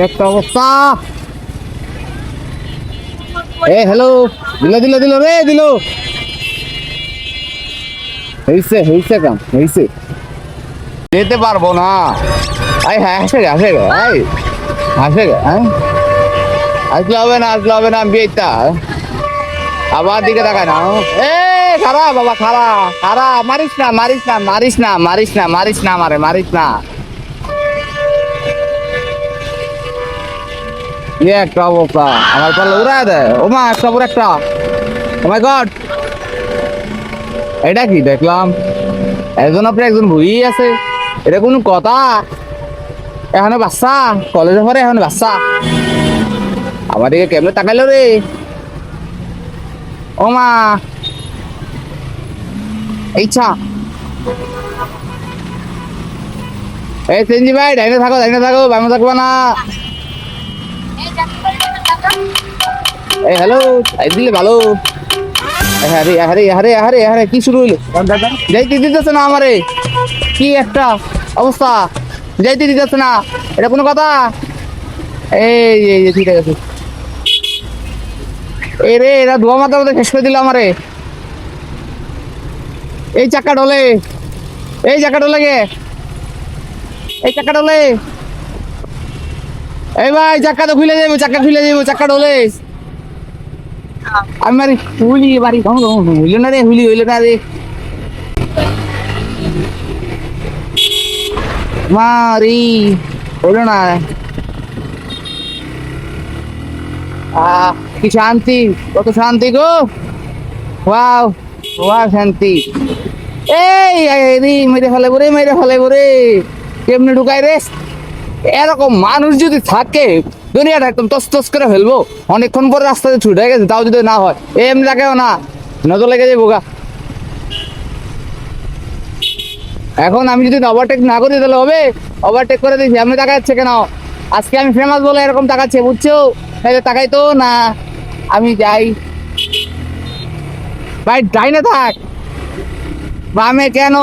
একটা অবস্থা। এ হ্যালো, দিল রে দিল। হইছে কাম হইছে। যেতে পারবো না। আই হ্যাঁ আসে গে হ্যাঁ আসলে হবে না আমি এইটা আবার দিকে তাকায় না। এ খারাপ বাবা খারাপ মারিস না একটা অবস্থা আমার পাল্লা উড়ায় দেয়। ও মা একটা পর একটা। ও মাই গড, এটা কি দেখলাম? একজন আপনি একজন বই আছে, এটা কোনো কথা? এখানে বাচ্চা কলেজে পড়ে, এখন বাচ্চা আমার দিকে কেমনে তাকাইলো রে। ও মা এইছা এই সেনজি ভাই ডাইনে থাকো বামে থাকবো না। এই হ্যালো দিলে ভালো। আরে কি শুরু হইলো? যাইতে দিতেছে না আমারে, কি একটা অবস্থা। যাইতে দিতেছে না, এটা কোনো কথা? এই ঠিক আছে। এই রে এরা ধোয়া মাথার মধ্যে শেষ করে দিল আমারে। এই চাকা ডলে গে, এই চাকা ডলে। এই ভাই চাকা তো খুলে যাবো, চাকা ডলে। আমি মারি হুলি বাড়ি হইল না রে, হইল না রে মারি, হইল না। কি শান্তি, কত শান্তি গো। ওয়াও শান্তি। এই মেরে ফেলে বরে কেমনে ঢুকাই রে। এরকম মানুষ যদি থাকে দুনিয়াটা একদম তস করে ফেলবো। অনেকক্ষণ পরে রাস্তাতে ছুটে গেছে, তাও যদি না হয় এমনি লাগেও না, নজর লেগে যাবো গা। এখন আমি যদি ওভারটেক না করি তাহলে হবে? ওভারটেক করে দিয়েছি, আপনি তাকাচ্ছে কেন? আজকে আমি ফেমাস বলে এরকম তাকাচ্ছে, বুঝছো? তাকাই তো না, আমি যাই। ভাই ডাইনে থাক, বামে কেন?